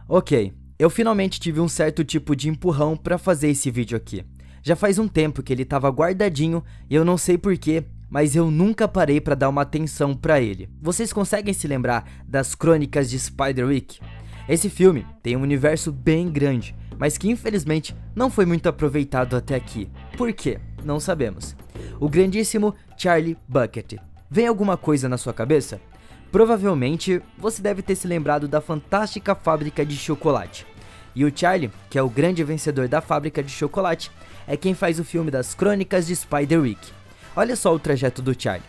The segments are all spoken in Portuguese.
Ok, eu finalmente tive um certo tipo de empurrão pra fazer esse vídeo aqui. Já faz um tempo que ele tava guardadinho e eu não sei porquê, mas eu nunca parei pra dar uma atenção pra ele. Vocês conseguem se lembrar das Crônicas de Spiderwick? Esse filme tem um universo bem grande, mas que infelizmente não foi muito aproveitado até aqui. Por quê? Não sabemos. O grandíssimo Charlie Bucket. Vem alguma coisa na sua cabeça? Provavelmente você deve ter se lembrado da fantástica fábrica de chocolate. E o Charlie, que é o grande vencedor da fábrica de chocolate, é quem faz o filme das Crônicas de Spiderwick. Olha só o trajeto do Charlie.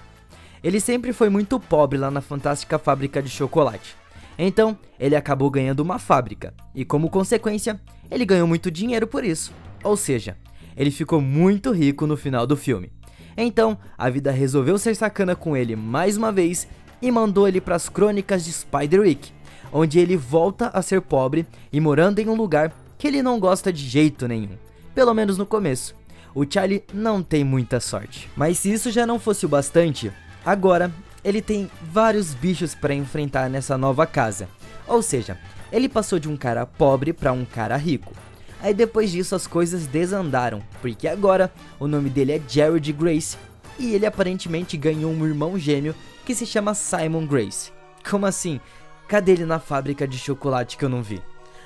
Ele sempre foi muito pobre lá na fantástica fábrica de chocolate. Então, ele acabou ganhando uma fábrica. E como consequência, ele ganhou muito dinheiro por isso. Ou seja, ele ficou muito rico no final do filme. Então, a vida resolveu ser sacana com ele mais uma vez e mandou ele para as Crônicas de Spiderwick, onde ele volta a ser pobre e morando em um lugar que ele não gosta de jeito nenhum. Pelo menos no começo. O Charlie não tem muita sorte. Mas se isso já não fosse o bastante, agora ele tem vários bichos para enfrentar nessa nova casa. Ou seja, ele passou de um cara pobre para um cara rico. Aí depois disso as coisas desandaram, porque agora o nome dele é Jared Grace e ele aparentemente ganhou um irmão gêmeo que se chama Simon Grace. Como assim? Cadê ele na fábrica de chocolate que eu não vi?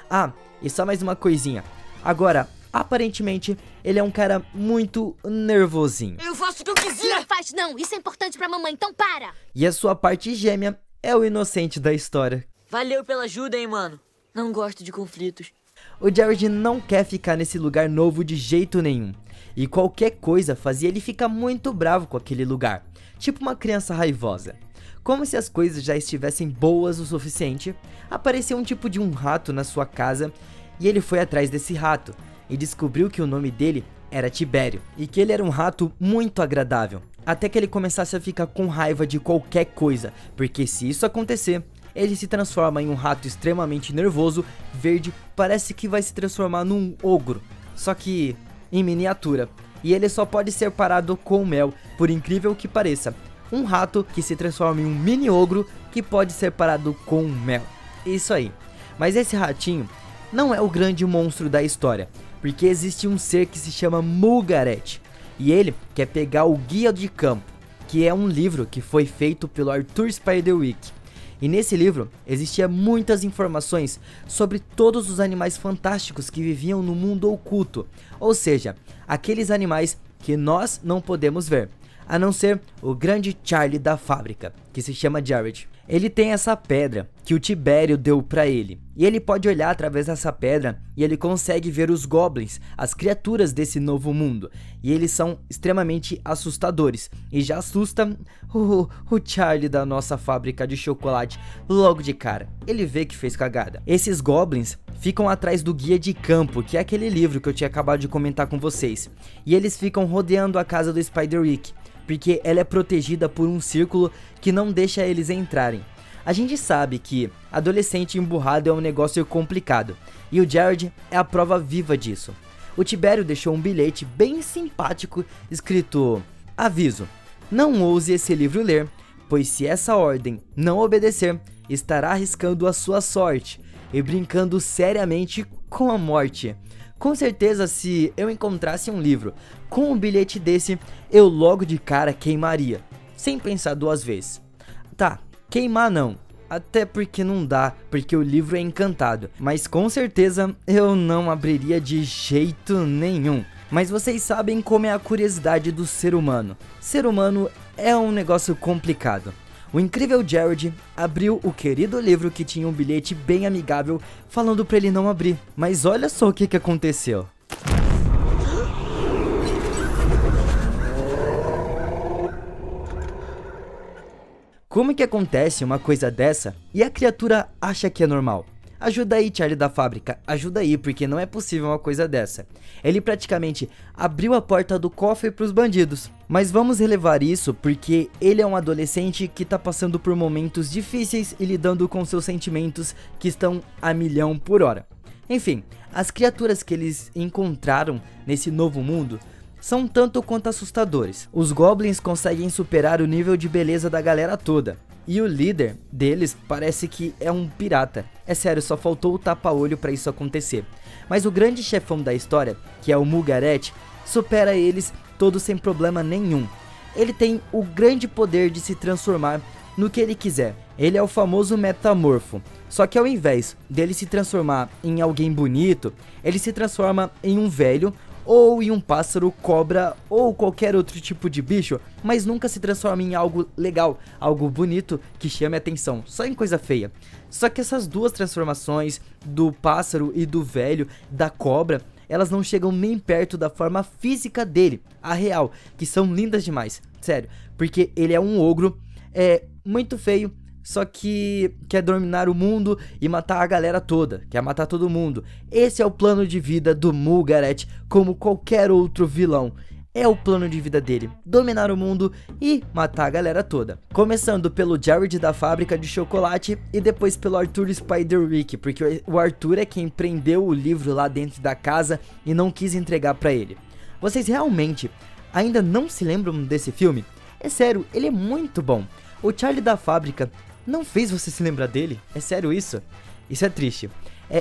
Ah, e só mais uma coisinha. Agora, aparentemente, ele é um cara muito nervosinho. Eu faço o que eu quiser! Não faz não, isso é importante pra mamãe, então para! E a sua parte gêmea é o inocente da história. Valeu pela ajuda, hein, mano. Não gosto de conflitos. O Jared não quer ficar nesse lugar novo de jeito nenhum. E qualquer coisa fazia ele ficar muito bravo com aquele lugar. Tipo uma criança raivosa. Como se as coisas já estivessem boas o suficiente, apareceu um tipo de um rato na sua casa e ele foi atrás desse rato e descobriu que o nome dele era Tibério e que ele era um rato muito agradável, até que ele começasse a ficar com raiva de qualquer coisa, porque se isso acontecer, ele se transforma em um rato extremamente nervoso, verde, parece que vai se transformar num ogro, só que em miniatura, e ele só pode ser parado com mel, por incrível que pareça. Um rato que se transforma em um mini ogro que pode ser parado com mel. Isso aí. Mas esse ratinho não é o grande monstro da história, porque existe um ser que se chama Mulgaret. E ele quer pegar o Guia de Campo, que é um livro que foi feito pelo Arthur Spiderwick. E nesse livro existia muitas informações sobre todos os animais fantásticos que viviam no mundo oculto. Ou seja, aqueles animais que nós não podemos ver. A não ser o grande Charlie da fábrica, que se chama Jared. Ele tem essa pedra que o Tibério deu pra ele. E ele pode olhar através dessa pedra e ele consegue ver os goblins, as criaturas desse novo mundo. E eles são extremamente assustadores. E já assusta o Charlie da nossa fábrica de chocolate logo de cara. Ele vê que fez cagada. Esses goblins ficam atrás do Guia de Campo, que é aquele livro que eu tinha acabado de comentar com vocês. E eles ficam rodeando a casa do Spiderwick, porque ela é protegida por um círculo que não deixa eles entrarem. A gente sabe que adolescente emburrado é um negócio complicado, e o Jared é a prova viva disso. O Tibério deixou um bilhete bem simpático escrito: aviso, não ouse esse livro ler, pois se essa ordem não obedecer, estará arriscando a sua sorte e brincando seriamente com a morte. Com certeza, se eu encontrasse um livro com um bilhete desse, eu logo de cara queimaria, sem pensar duas vezes. Tá, queimar não, até porque não dá, porque o livro é encantado, mas com certeza eu não abriria de jeito nenhum. Mas vocês sabem como é a curiosidade do ser humano. Ser humano é um negócio complicado. O incrível Jared abriu o querido livro que tinha um bilhete bem amigável falando pra ele não abrir. Mas olha só o que aconteceu. Como que acontece uma coisa dessa e a criatura acha que é normal? Ajuda aí, Charlie da fábrica, ajuda aí, porque não é possível uma coisa dessa. Ele praticamente abriu a porta do cofre para os bandidos. Mas vamos relevar isso porque ele é um adolescente que tá passando por momentos difíceis e lidando com seus sentimentos que estão a milhão por hora. Enfim, as criaturas que eles encontraram nesse novo mundo são tanto quanto assustadores. Os goblins conseguem superar o nível de beleza da galera toda. E o líder deles parece que é um pirata. É sério, só faltou o tapa-olho pra isso acontecer. Mas o grande chefão da história, que é o Mugaret, supera eles todos sem problema nenhum. Ele tem o grande poder de se transformar no que ele quiser. Ele é o famoso metamorfo. Só que ao invés dele se transformar em alguém bonito, ele se transforma em um velho ou em um pássaro, cobra ou qualquer outro tipo de bicho, mas nunca se transforma em algo legal, algo bonito que chame atenção, só em coisa feia. Só que essas duas transformações, do pássaro e do velho, da cobra, elas não chegam nem perto da forma física dele, a real, que são lindas demais, sério, porque ele é um ogro, é muito feio, só que quer dominar o mundo e matar a galera toda, quer matar todo mundo. Esse é o plano de vida do Mugaret, como qualquer outro vilão. É o plano de vida dele, dominar o mundo e matar a galera toda. Começando pelo Jared da fábrica de chocolate e depois pelo Arthur Spiderwick, porque o Arthur é quem prendeu o livro lá dentro da casa e não quis entregar pra ele. Vocês realmente ainda não se lembram desse filme? É sério, ele é muito bom. O Charlie da fábrica não fez você se lembrar dele? É sério isso? Isso é triste.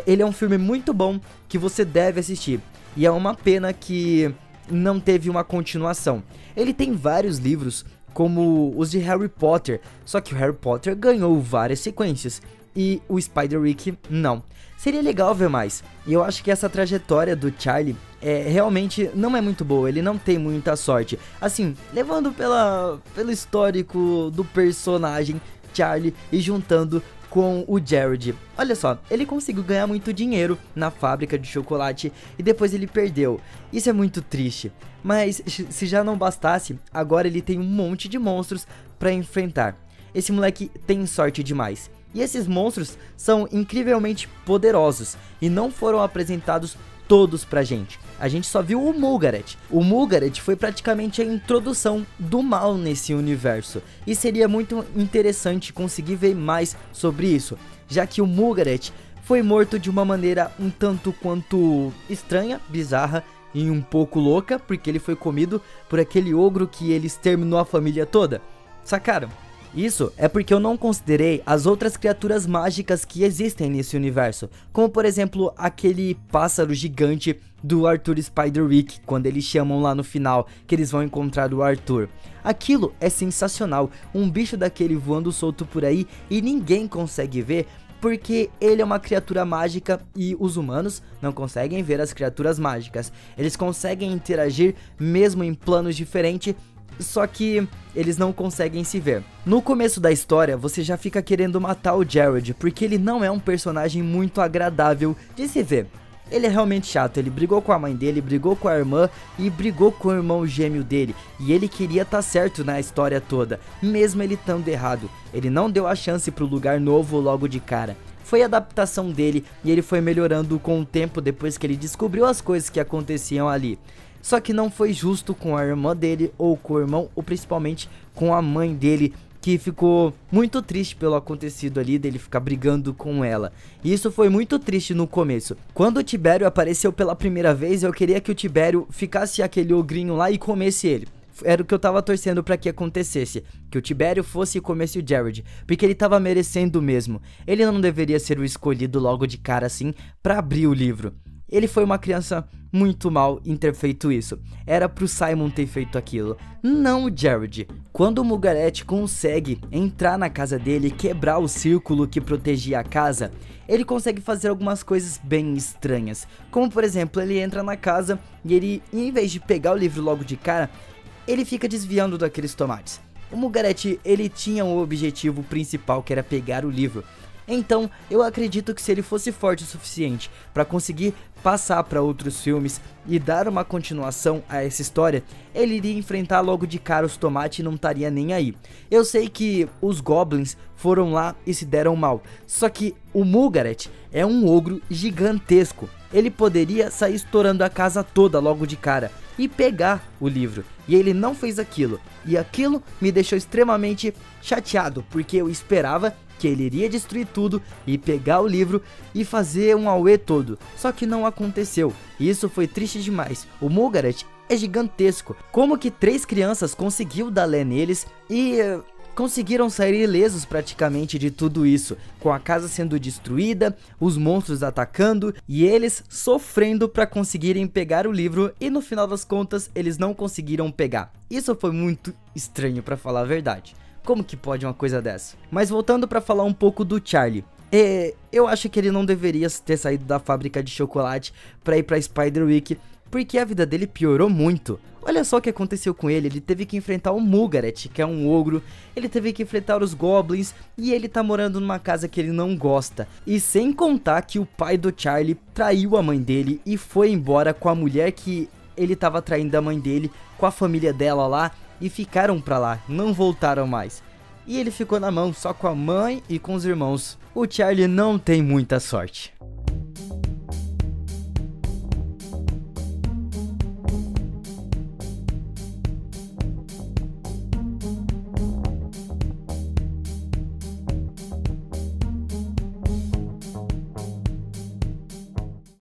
Ele é um filme muito bom que você deve assistir. E é uma pena que não teve uma continuação. Ele tem vários livros, como os de Harry Potter. Só que o Harry Potter ganhou várias sequências. E o Spiderwick não. Seria legal ver mais. E eu acho que essa trajetória do Charlie realmente não é muito boa. Ele não tem muita sorte. Assim, levando pelo histórico do personagem Charlie e juntando com o Jared. Olha só, ele conseguiu ganhar muito dinheiro na fábrica de chocolate e depois ele perdeu. Isso é muito triste. Mas se já não bastasse, agora ele tem um monte de monstros pra enfrentar. Esse moleque tem sorte demais. E esses monstros são incrivelmente poderosos e não foram apresentados todos pra gente. A gente só viu o Mugaret. O Mugaret foi praticamente a introdução do mal nesse universo. E seria muito interessante conseguir ver mais sobre isso, já que o Mugaret foi morto de uma maneira um tanto quanto estranha, bizarra e um pouco louca, porque ele foi comido por aquele ogro que ele exterminou a família toda. Sacaram? Isso é porque eu não considerei as outras criaturas mágicas que existem nesse universo, como por exemplo aquele pássaro gigante do Arthur Spiderwick, quando eles chamam lá no final que eles vão encontrar o Arthur. Aquilo é sensacional, um bicho daquele voando solto por aí e ninguém consegue ver, porque ele é uma criatura mágica e os humanos não conseguem ver as criaturas mágicas. Eles conseguem interagir mesmo em planos diferentes, só que eles não conseguem se ver. No começo da história, você já fica querendo matar o Jared, porque ele não é um personagem muito agradável de se ver. Ele é realmente chato, ele brigou com a mãe dele, brigou com a irmã e brigou com o irmão gêmeo dele. E ele queria estar certo na história toda, mesmo ele estando errado. Ele não deu a chance pro lugar novo logo de cara. Foi a adaptação dele e ele foi melhorando com o tempo depois que ele descobriu as coisas que aconteciam ali. Só que não foi justo com a irmã dele ou com o irmão, ou principalmente com a mãe dele, que ficou muito triste pelo acontecido ali, dele ficar brigando com ela. E isso foi muito triste no começo. Quando o Tibério apareceu pela primeira vez, eu queria que o Tibério ficasse aquele ogrinho lá e comesse ele. Era o que eu tava torcendo pra que acontecesse, que o Tibério fosse e comesse o Jared, porque ele tava merecendo mesmo. Ele não deveria ser o escolhido logo de cara assim pra abrir o livro. Ele foi uma criança muito mal em ter feito isso. Era pro Simon ter feito aquilo, não o Jared. Quando o Mugaret consegue entrar na casa dele e quebrar o círculo que protegia a casa, ele consegue fazer algumas coisas bem estranhas. Como por exemplo, ele entra na casa e ele, em vez de pegar o livro logo de cara, ele fica desviando daqueles tomates. O Mugaret, ele tinha um objetivo principal, que era pegar o livro. Então, eu acredito que se ele fosse forte o suficiente para conseguir passar para outros filmes e dar uma continuação a essa história, ele iria enfrentar logo de cara os tomates e não estaria nem aí. Eu sei que os goblins foram lá e se deram mal, só que o Mugaret é um ogro gigantesco. Ele poderia sair estourando a casa toda logo de cara e pegar o livro, e ele não fez aquilo, e aquilo me deixou extremamente chateado, porque eu esperava que ele iria destruir tudo e pegar o livro e fazer um auê todo, só que não aconteceu, e isso foi triste demais. O Mugaret é gigantesco, como que 3 crianças conseguiu dar lé neles e conseguiram sair ilesos praticamente de tudo isso, com a casa sendo destruída, os monstros atacando e eles sofrendo para conseguirem pegar o livro, e no final das contas eles não conseguiram pegar. Isso foi muito estranho, para falar a verdade. Como que pode uma coisa dessa? Mas voltando para falar um pouco do Charlie, eu acho que ele não deveria ter saído da fábrica de chocolate para ir para Spiderwick, porque a vida dele piorou muito. Olha só o que aconteceu com ele, ele teve que enfrentar o Mugaret, que é um ogro, ele teve que enfrentar os Goblins, e ele tá morando numa casa que ele não gosta. E sem contar que o pai do Charlie traiu a mãe dele e foi embora com a mulher que ele tava traindo a mãe dele, com a família dela lá, e ficaram pra lá, não voltaram mais. E ele ficou na mão só com a mãe e com os irmãos. O Charlie não tem muita sorte.